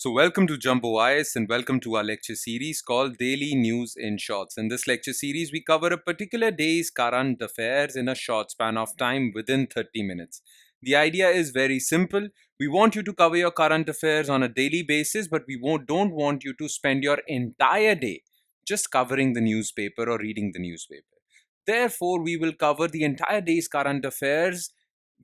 So, welcome to Jumbo Eyes and welcome to our lecture series called Daily News in Shorts. In this lecture series, we cover a particular day's current affairs in a short span of time within 30 minutes. The idea is very simple. We want you to cover your current affairs on a daily basis, but don't want you to spend your entire day just covering the newspaper or reading the newspaper. Therefore, we will cover the entire day's current affairs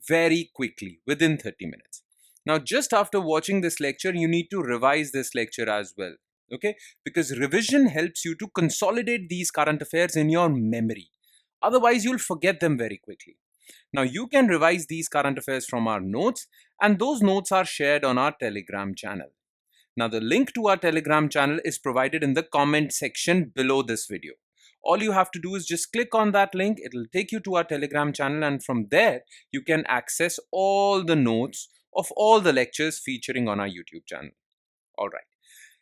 very quickly within 30 minutes. Now, just after watching this lecture, you need to revise this lecture as well. Okay? Because revision helps you to consolidate these current affairs in your memory. Otherwise, you'll forget them very quickly. Now, you can revise these current affairs from our notes, and those notes are shared on our Telegram channel. Now, the link to our Telegram channel is provided in the comment section below this video. All you have to do is just click on that link. It'll take you to our Telegram channel, and from there, you can access all the notes of all the lectures featuring on our YouTube channel. All right,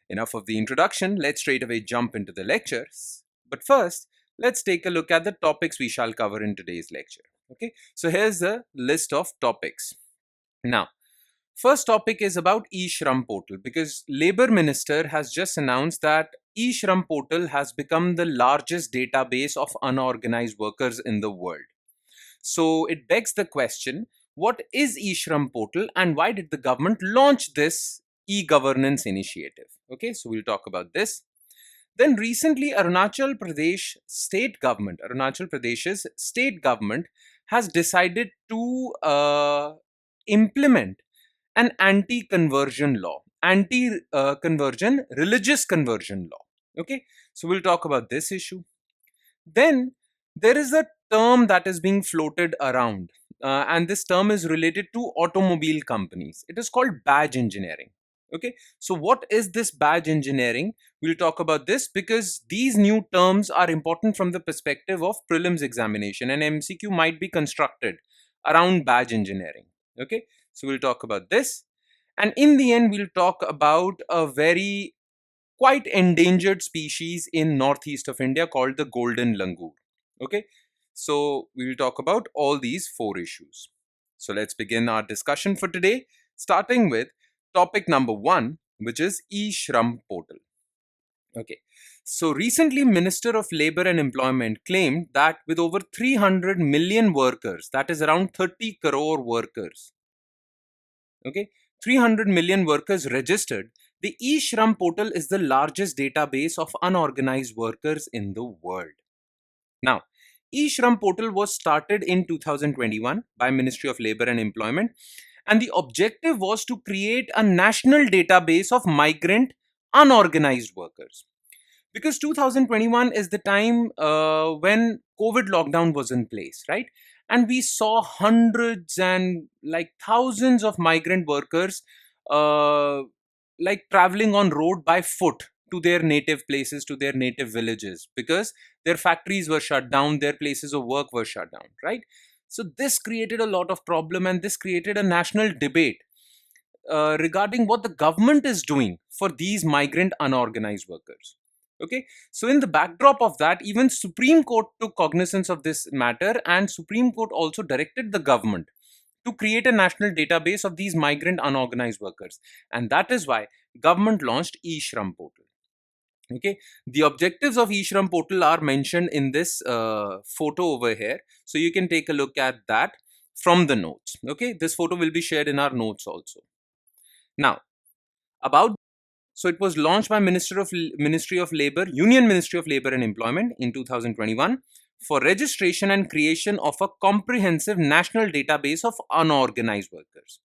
enough of the introduction. Let's straight away jump into the lectures. But first, let's take a look at the topics we shall cover in today's lecture. Okay, so here's the list of topics. Now, first topic is about e-Shram portal, because Labour Minister has just announced that e-Shram portal has become the largest database of unorganized workers in the world. So it begs the question, what is e-Shram portal and why did the government launch this e-governance initiative? Okay, so we'll talk about this. Then recently Arunachal Pradesh's state government has decided to implement an anti-conversion law, anti-conversion, religious conversion law. Okay, so we'll talk about this issue. Then there is a term that is being floated around, and this term is related to automobile companies. It is called badge engineering. Okay, so what is this badge engineering? We'll talk about this because these new terms are important from the perspective of prelims examination, and MCQ might be constructed around badge engineering. Okay, so we'll talk about this, and in the end, we'll talk about a very quite endangered species in northeast of India called the golden langur. Okay, so we will talk about all these four issues. So let's begin our discussion for today, starting with topic number 1, which is e-Shram portal. Okay, so recently Minister of Labour and Employment claimed that with over 300 million workers, that is around 30 crore workers, okay, 300 million workers registered, the e-Shram portal is the largest database of unorganized workers in the world. Now, e-Shram portal was started in 2021 by Ministry of Labour and Employment, and the objective was to create a national database of migrant unorganized workers. Because 2021 is the time when COVID lockdown was in place, right? And we saw hundreds and like thousands of migrant workers like traveling on road by foot to their native places, to their native villages, because their factories were shut down, their places of work were shut down, right? So this created a lot of problem, and this created a national debate regarding what the government is doing for these migrant unorganized workers. Okay, so in the backdrop of that, even Supreme Court took cognizance of this matter, and Supreme Court also directed the government to create a national database of these migrant unorganized workers, and that is why government launched e-Shram portal. Okay, the objectives of e-Shram portal are mentioned in this photo over here, so you can take a look at that from the notes. Okay, this photo will be shared in our notes also. Now, about so it was launched by Ministry of Labor, Union Ministry of Labor and Employment in 2021 for registration and creation of a comprehensive national database of unorganized workers.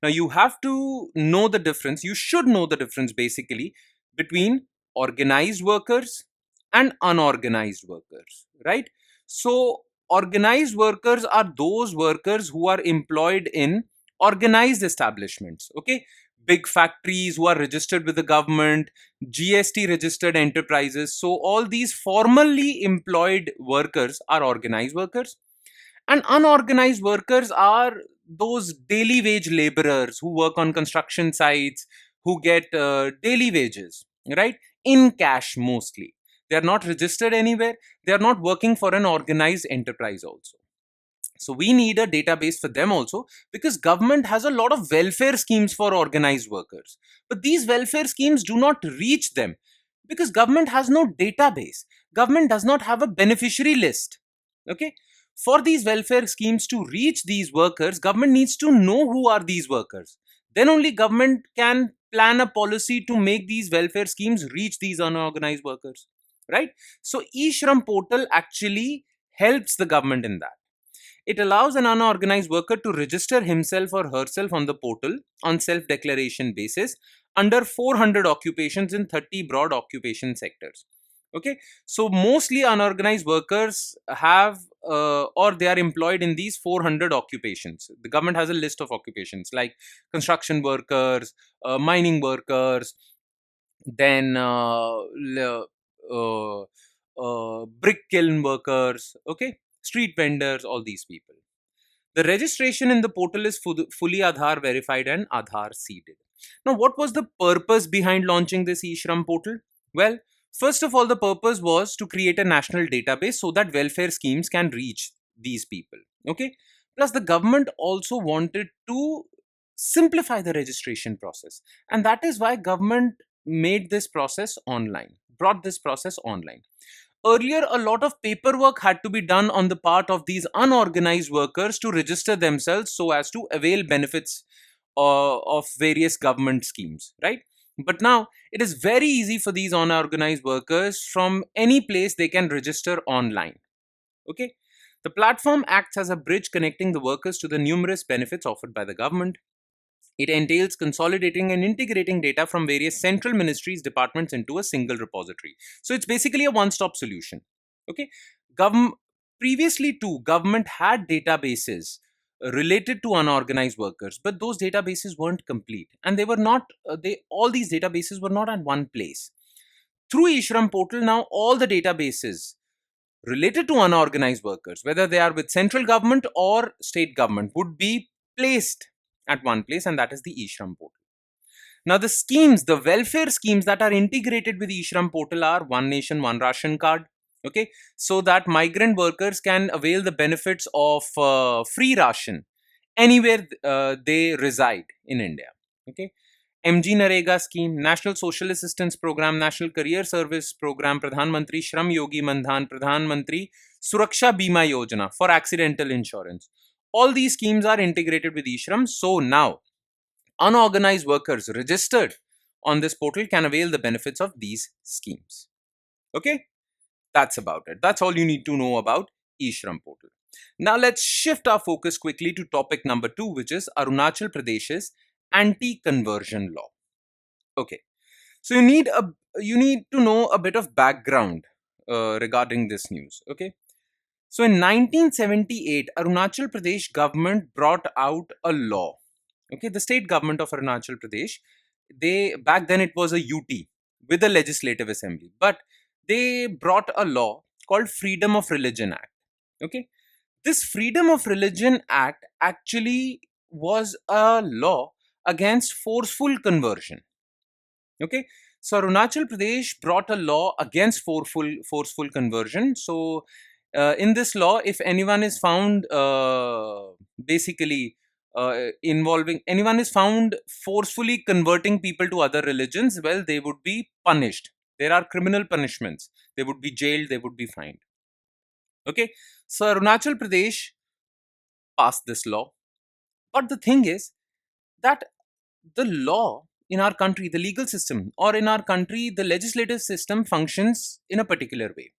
Now you have to know the difference, you should know the difference basically between organized workers and unorganized workers, right? So organized workers are those workers who are employed in organized establishments, okay? Big factories who are registered with the government, GST registered enterprises. So all these formally employed workers are organized workers, and unorganized workers are those daily wage laborers who work on construction sites, who get daily wages, right, in cash mostly. They are not registered anywhere, they are not working for an organized enterprise also. So we need a database for them also, because government has a lot of welfare schemes for organized workers, but these welfare schemes do not reach them because government has no database. Government does not have a beneficiary list. Okay, for these welfare schemes to reach these workers, government needs to know who are these workers. Then only government can plan a policy to make these welfare schemes reach these unorganized workers, right? So e-Shram portal actually helps the government in that. It allows an unorganized worker to register himself or herself on the portal on self-declaration basis under 400 occupations in 30 broad occupation sectors. Okay, so mostly unorganized workers have or they are employed in these 400 occupations. The government has a list of occupations like construction workers, mining workers, then brick kiln workers, okay, street vendors, all these people. The registration in the portal is fully Aadhaar verified and Aadhaar seeded. Now, what was the purpose behind launching this e-Shram portal? Well, first of all, the purpose was to create a national database so that welfare schemes can reach these people. Okay. Plus, the government also wanted to simplify the registration process, and that is why government made this process online, brought this process online. Earlier, a lot of paperwork had to be done on the part of these unorganized workers to register themselves so as to avail benefits of various government schemes, right? But now it is very easy for these unorganized workers. From any place they can register online. Okay. The platform acts as a bridge connecting the workers to the numerous benefits offered by the government. It entails consolidating and integrating data from various central ministries, departments into a single repository. So it's basically a one-stop solution. Okay, previously too, government had databases related to unorganized workers, but those databases weren't complete, and they were not. They all these databases were not at one place. Through e-Shram portal, now all the databases related to unorganized workers, whether they are with central government or state government, would be placed at one place, and that is the e-Shram portal. Now, the schemes, the welfare schemes that are integrated with e-Shram portal are One Nation, One Ration Card. Okay, so that migrant workers can avail the benefits of free ration anywhere they reside in India. Okay, MG Narega scheme, National Social Assistance Program, National Career Service Program, Pradhan Mantri Shram Yogi Mandhan, Pradhan Mantri Suraksha Bima Yojana for accidental insurance. All these schemes are integrated with e-Shram. So now, unorganized workers registered on this portal can avail the benefits of these schemes. Okay, that's about it. That's all you need to know about e-Shram portal. Now let's shift our focus quickly to topic number 2, which is Arunachal Pradesh's anti-conversion law. Okay, so you need to know a bit of background regarding this news. Okay, so in 1978, Arunachal Pradesh government brought out a law. Okay, the state government of Arunachal Pradesh, they back then it was a UT with a legislative assembly, but they brought a law called Freedom of Religion Act. Okay, this Freedom of Religion Act actually was a law against forceful conversion. Okay, so Arunachal Pradesh brought a law against forceful conversion. So in this law, if anyone is found basically involving anyone is found forcefully converting people to other religions, well, they would be punished. There are criminal punishments. They would be jailed. They would be fined. Okay, so Arunachal Pradesh passed this law, but the thing is that the law in our country, the legal system, or in our country, the legislative system functions in a particular way.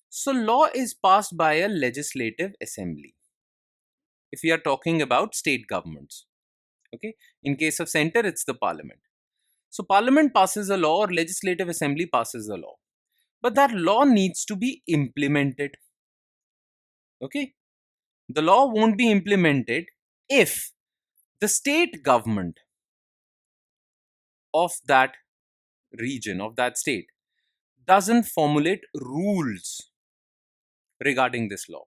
So, law is passed by a legislative assembly. If we are talking about state governments, okay, in case of center, it's the parliament. So, parliament passes a law or legislative assembly passes a law, but that law needs to be implemented. Okay, the law won't be implemented if the state government of that region, of that state, doesn't formulate rules regarding this law.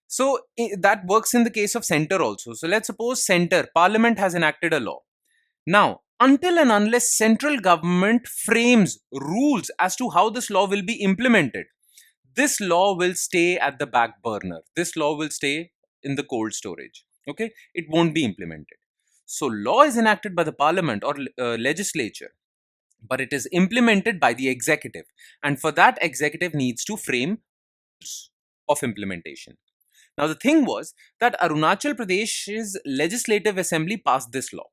So that works in the case of center also. So let's suppose center, parliament has enacted a law. Now, until and unless central government frames rules as to how this law will be implemented, this law will stay at the back burner. This law will stay in the cold storage. Okay, it won't be implemented. So law is enacted by the parliament or legislature, but it is implemented by the executive, and for that executive needs to frame of implementation. Now the thing was that Arunachal Pradesh's legislative assembly passed this law,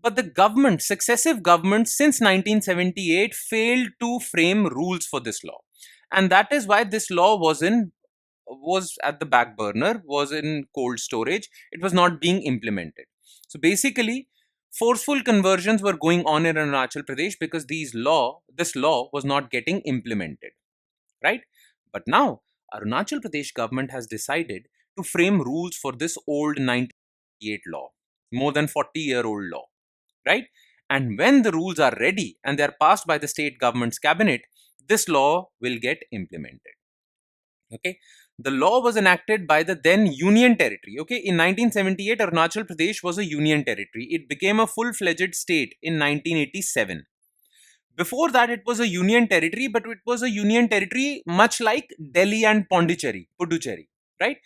but the government, successive governments since 1978 failed to frame rules for this law, and that is why this law was at the back burner, was in cold storage. It was not being implemented. So basically, forceful conversions were going on in Arunachal Pradesh because this law was not getting implemented, right? But now Arunachal Pradesh government has decided to frame rules for this old 1988 law, more than 40-year-old law, right? And when the rules are ready and they are passed by the state government's cabinet, this law will get implemented. Okay, the law was enacted by the then union territory. Okay, in 1978, Arunachal Pradesh was a union territory. It became a full-fledged state in 1987. Before that, it was a union territory, but it was a union territory much like Delhi and Puducherry, right?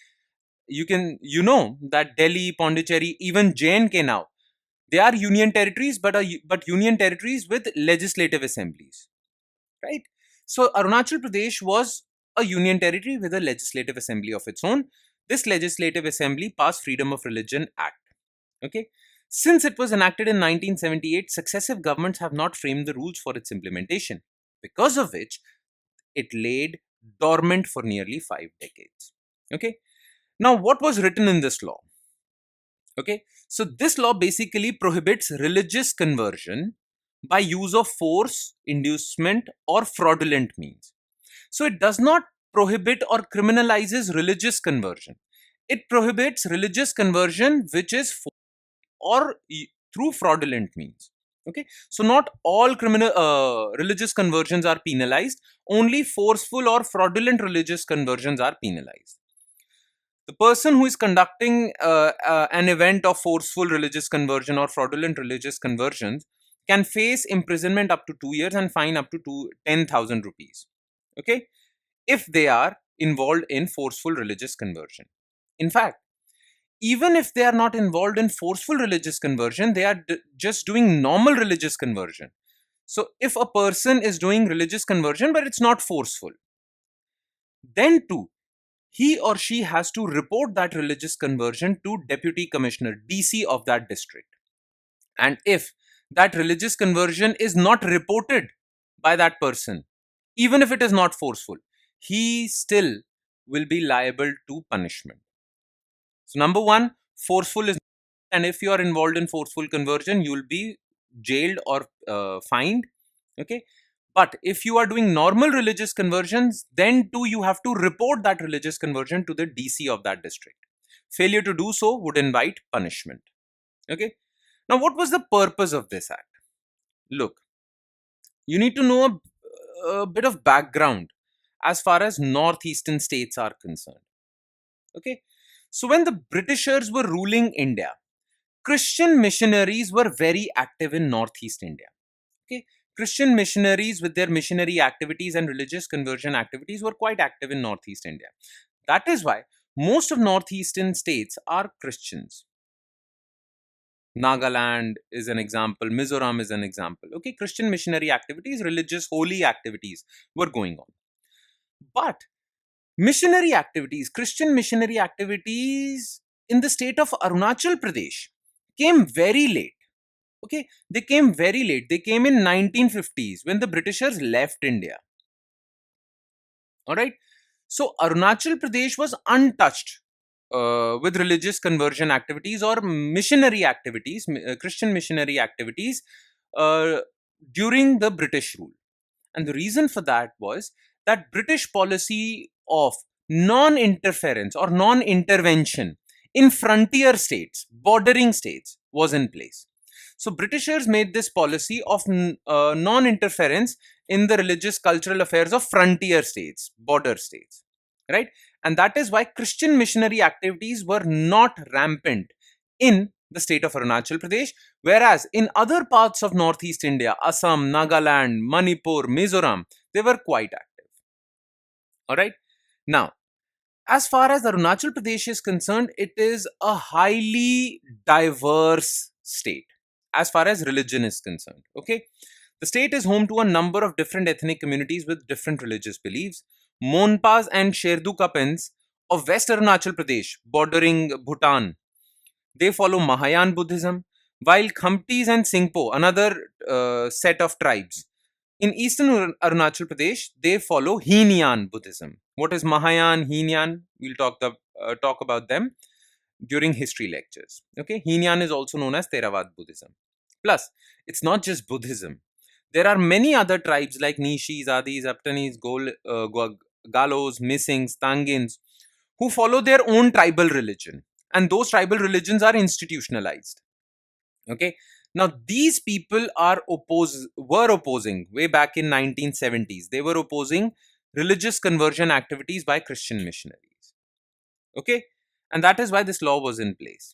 You know that Delhi, Pondicherry, even J&K now, they are union territories, but union territories with legislative assemblies, right? So Arunachal Pradesh was a union territory with a legislative assembly of its own. This legislative assembly passed Freedom of Religion Act. Okay. Since it was enacted in 1978, successive governments have not framed the rules for its implementation, because of which it laid dormant for nearly 5 decades. Okay. Now, what was written in this law? Okay. So this law basically prohibits religious conversion by use of force, inducement, or fraudulent means. So it does not prohibit or criminalizes religious conversion. It prohibits religious conversion which is through fraudulent means. Okay, so not all criminal religious conversions are penalized. Only forceful or fraudulent religious conversions are penalized. The person who is conducting an event of forceful religious conversion or fraudulent religious conversions can face imprisonment up to 2 years and fine up to 10,000 rupees. Okay, if they are involved in forceful religious conversion. In fact, even if they are not involved in forceful religious conversion, they are just doing normal religious conversion. So if a person is doing religious conversion but it's not forceful, then too he or she has to report that religious conversion to Deputy Commissioner DC of that district. And if that religious conversion is not reported by that person, even if it is not forceful, he still will be liable to punishment. So number one, forceful is, and if you are involved in forceful conversion, you will be jailed or fined. Okay. But if you are doing normal religious conversions, then too you have to report that religious conversion to the DC of that district. Failure to do so would invite punishment. Okay. Now, what was the purpose of this act? Look, you need to know a bit of background as far as northeastern states are concerned. Okay. So when the Britishers were ruling India, Christian missionaries were very active in northeast India. Okay. Christian missionaries with their missionary activities and religious conversion activities were quite active in northeast India. That is why most of northeastern states are Christians. Nagaland is an example, Mizoram is an example. Okay, Christian missionary activities, religious holy activities were going on. But missionary activities, Christian missionary activities in the state of Arunachal Pradesh came very late. Okay, they came very late. They came in 1950s when the Britishers left India. All right. So Arunachal Pradesh was untouched with religious conversion activities or missionary activities, Christian missionary activities during the British rule. And the reason for that was that British policy of non-interference or non-intervention in frontier states, bordering states, was in place. So Britishers made this policy of non-interference in the religious cultural affairs of frontier states, border states, right? And that is why Christian missionary activities were not rampant in the state of Arunachal Pradesh, whereas in other parts of northeast India, Assam, Nagaland, Manipur, Mizoram, they were quite active. All right. Now, As far as Arunachal Pradesh is concerned, it is a highly diverse state as far as religion is concerned. Okay, the state is home to a number of different ethnic communities with different religious beliefs. Monpas and Sherdukapens of West Arunachal Pradesh, bordering Bhutan, they follow Mahayan Buddhism, while Khamtis and Singpo, another set of tribes, in eastern Arunachal Pradesh, they follow Heenyan Buddhism. What is Mahayan, Heenyan? We'll talk about them during history lectures. Okay, Heenyan is also known as Theravada Buddhism. Plus, it's not just Buddhism. There are many other tribes like Nishis, Adis, Aptanis, Galos, Missings, Tangins who follow their own tribal religion. And those tribal religions are institutionalized. Okay, now these people were opposing way back in 1970s. They were opposing religious conversion activities by Christian missionaries. Okay, and that is why this law was in place.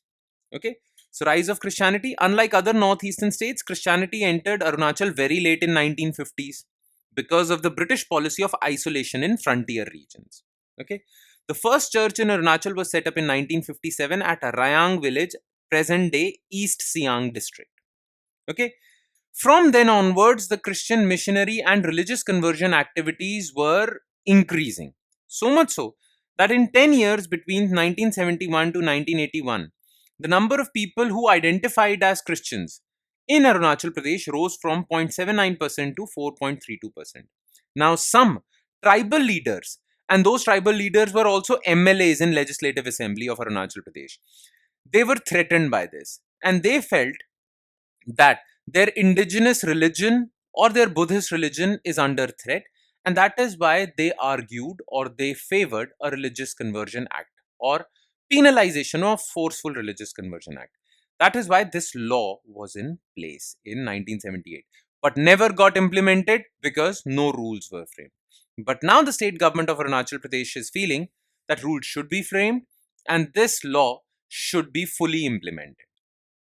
Okay, so rise of Christianity. Unlike other northeastern states, Christianity entered Arunachal very late in 1950s because of the British policy of isolation in frontier regions. Okay, the first church in Arunachal was set up in 1957 at Rayang village, present day East Siang district. Okay, from then onwards, the Christian missionary and religious conversion activities were increasing. So much so that in 10 years between 1971 to 1981, the number of people who identified as Christians in Arunachal Pradesh rose from 0.79% to 4.32%. Now, some tribal leaders, and those tribal leaders were also MLAs in Legislative Assembly of Arunachal Pradesh, they were threatened by this, and they felt that their indigenous religion or their Buddhist religion is under threat, and that is why they argued or they favored a religious conversion act or penalization of forceful religious conversion act. That is why this law was in place in 1978, but never got implemented because no rules were framed. But now the state government of Arunachal Pradesh is feeling that rules should be framed and this law should be fully implemented.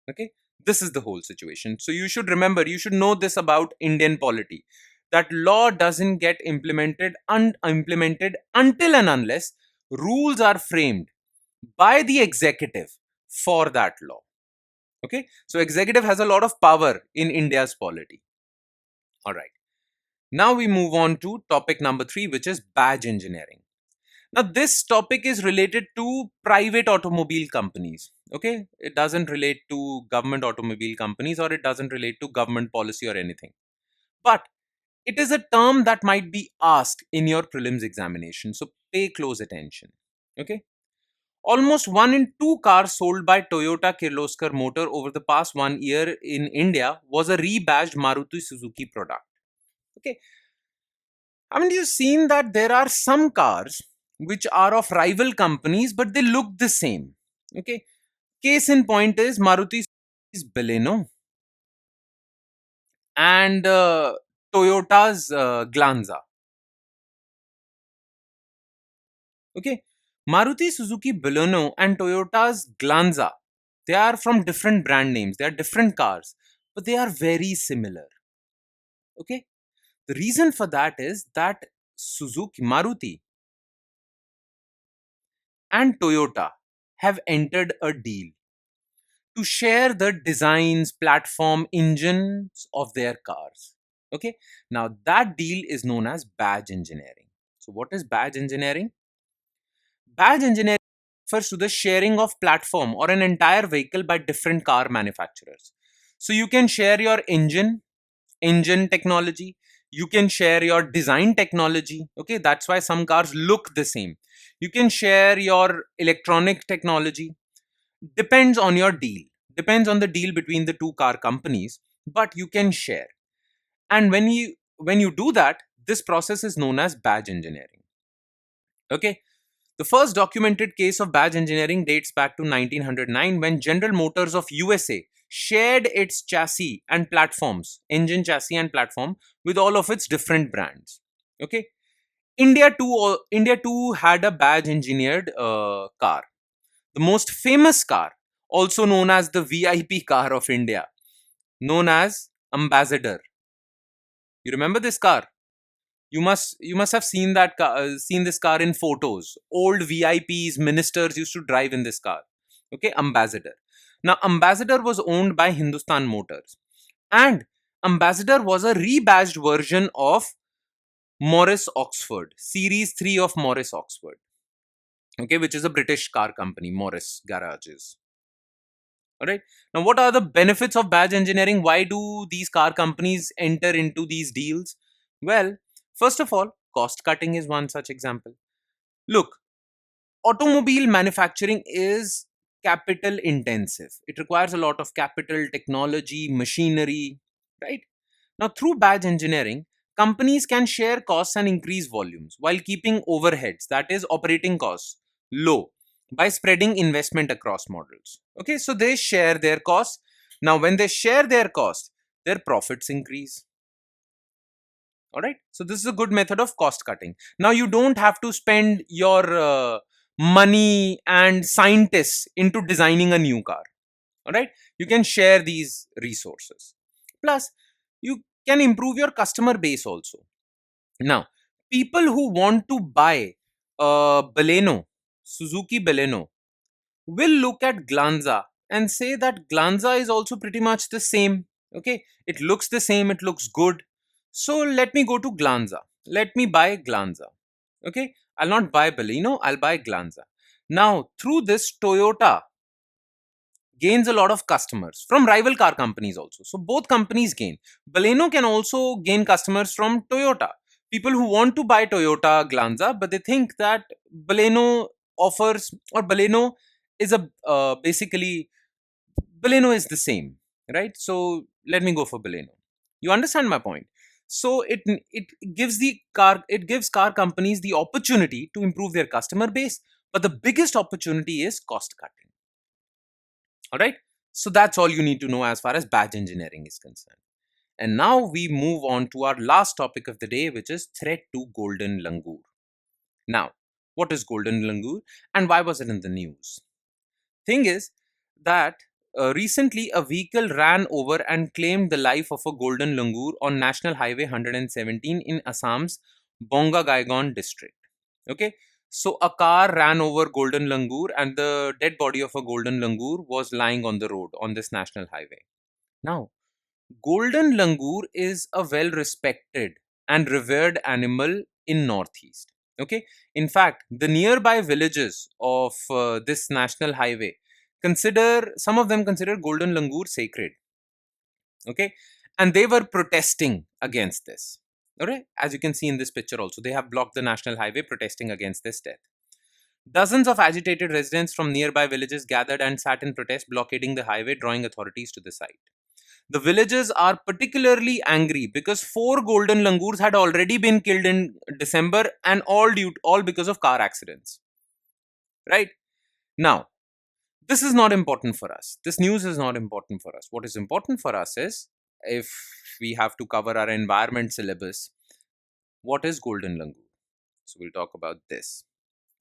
Okay, this is the whole situation. So you should remember, you should know this about Indian polity, that law doesn't get implemented until and unless rules are framed by the executive for that law. Okay, so executive has a lot of power in India's polity. All right, now we move on to topic number 3, which is badge engineering. Now, this topic is related to private automobile companies. Okay, it doesn't relate to government automobile companies or it doesn't relate to government policy or anything. But it is a term that might be asked in your prelims examination. So pay close attention. Okay, almost 1 in 2 cars sold by Toyota Kirloskar Motor over the past 1 year in India was a rebadged Maruti Suzuki product. Okay, haven't you seen that there are some cars which are of rival companies but they look the same? Okay. Case in point is Maruti's Baleno and Toyota's Glanza. Okay. Maruti Suzuki Baleno and Toyota's Glanza, they are from different brand names. They are different cars, but they are very similar. Okay. The reason for that is that Maruti and Toyota have entered a deal to share the designs, platform, engines of their cars. Okay, now that deal is known as badge engineering. So, what is badge engineering? Badge engineering refers to the sharing of platform or an entire vehicle by different car manufacturers. So, you can share your engine technology, you can share your design technology. Okay, that's why some cars look the same. You can share your electronic technology. Depends on your deal, depends on the deal between the two car companies, but you can share. And when you do that, this process is known as badge engineering. Okay, the first documented case of badge engineering dates back to 1909 when General Motors of USA shared its chassis and platforms, engine chassis and platform, with all of its different brands. Okay, India too had a badge engineered car. The most famous car, also known as the VIP car of India, known as Ambassador. You remember this car? You must have seen seen this car in photos. Old VIPs, ministers used to drive in this car. Okay, Ambassador. Now, Ambassador was owned by Hindustan Motors, and Ambassador was a rebadged version of Morris Oxford, Series 3 of Morris Oxford. Okay, which is a British car company, Morris Garages. All right. Now, what are the benefits of badge engineering? Why do these car companies enter into these deals? Well, first of all, cost cutting is one such example. Look, automobile manufacturing is capital intensive. It requires a lot of capital, technology, machinery, right? Now, through badge engineering, companies can share costs and increase volumes while keeping overheads, that is, operating costs, low by spreading investment across models. Okay, so they share their costs. Now, when they share their costs, their profits increase. All right, so this is a good method of cost cutting. Now, you don't have to spend your money and scientists into designing a new car. All right, you can share these resources. Plus, you can improve your customer base also. Now, people who want to buy Baleno, Suzuki Baleno, will look at Glanza and say that Glanza is also pretty much the same. Okay, it looks the same, it looks good. So let me go to Glanza. Let me buy Glanza. Okay, I'll not buy Baleno, I'll buy Glanza. Now, through this, Toyota gains a lot of customers from rival car companies also. So both companies gain. Baleno can also gain customers from Toyota. People who want to buy Toyota Glanza, but they think that Baleno offers, or Baleno is a basically Baleno is the same, right? So let me go for Baleno. You understand my point? So it gives car companies the opportunity to improve their customer base, but the biggest opportunity is cost cutting. All right. So that's all you need to know as far as badge engineering is concerned. And now we move on to our last topic of the day, which is threat to golden langur. Now, what is golden langur and why was it in the news? Thing is that recently a vehicle ran over and claimed the life of a golden langur on National Highway 117 in Assam's Bongagaigaon district. Okay, so a car ran over golden langur and the dead body of a golden langur was lying on the road on this national highway. Now, golden langur is a well respected and revered animal in Northeast. Okay, in fact, the nearby villages of this national highway consider, some of them consider golden langur sacred. Okay, and they were protesting against this. All right, as you can see in this picture also, they have blocked the national highway protesting against this death. Dozens of agitated residents from nearby villages gathered and sat in protest, blockading the highway, drawing authorities to the site. The villagers are particularly angry because four golden langurs had already been killed in December, and all because of car accidents. Right? Now, this is not important for us. This news is not important for us. What is important for us is, if we have to cover our environment syllabus, what is golden langur? So we'll talk about this.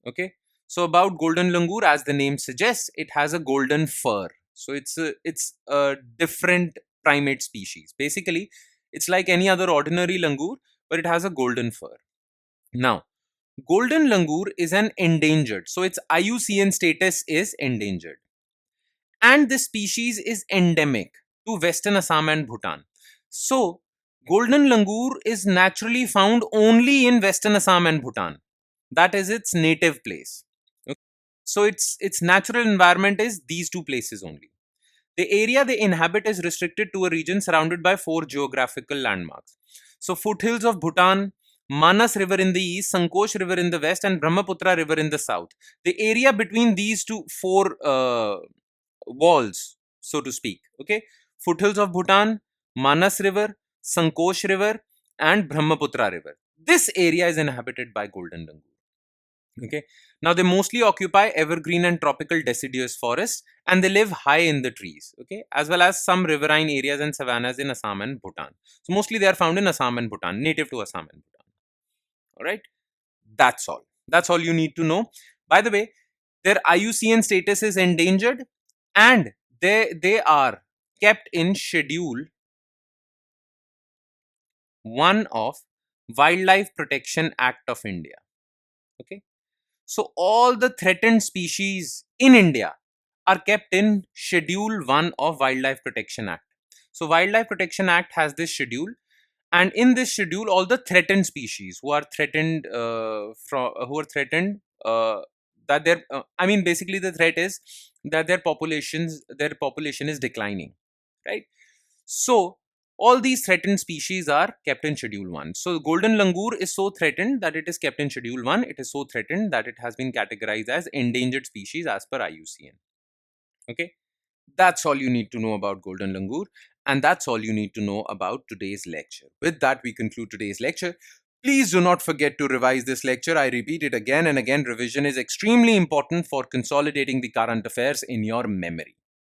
Okay. So about golden langur, as the name suggests, it has a golden fur. So it's a different primate species. Basically, it's like any other ordinary langur, but it has a golden fur. Now, golden langur is an endangered. So its IUCN status is endangered. And this species is endemic to Western Assam and Bhutan. So, golden langur is naturally found only in Western Assam and Bhutan. That is its native place. Okay. So its natural environment is these two places only. The area they inhabit is restricted to a region surrounded by four geographical landmarks. So foothills of Bhutan, Manas River in the east, Sankosh River in the west, and Brahmaputra River in the south. The area between these four walls, so to speak. Okay, foothills of Bhutan, Manas River, Sankosh River, and Brahmaputra River. This area is inhabited by golden langur. Okay, now they mostly occupy evergreen and tropical deciduous forests, and they live high in the trees. Okay, as well as some riverine areas and savannas in Assam and Bhutan. So mostly they are found in Assam and Bhutan, native to Assam and Bhutan. All right, that's all. That's all you need to know. By the way, their IUCN status is endangered, and they are kept in schedule 1 of Wildlife Protection Act of India. Okay. So all the threatened species in India are kept in Schedule 1 of Wildlife Protection Act. So Wildlife Protection Act has this schedule, and in this schedule all the threatened species who are threatened that their I mean basically the threat is that their population is declining, right? So all these threatened species are kept in Schedule 1. So golden langur is so threatened that it is kept in Schedule 1. It is so threatened that it has been categorized as endangered species as per IUCN. Okay. That's all you need to know about golden langur, and that's all you need to know about today's lecture. With that, we conclude today's lecture. Please do not forget to revise this lecture. I repeat it again and again. Revision is extremely important for consolidating the current affairs in your memory.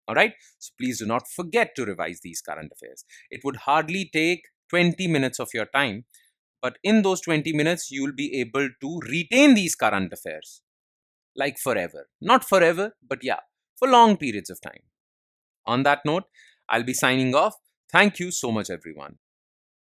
All right. So please do not forget to revise these current affairs. It would hardly take 20 minutes of your time, but in those 20 minutes, you will be able to retain these current affairs like forever. Not forever, but yeah, for long periods of time. On that note, I'll be signing off. Thank you so much, everyone.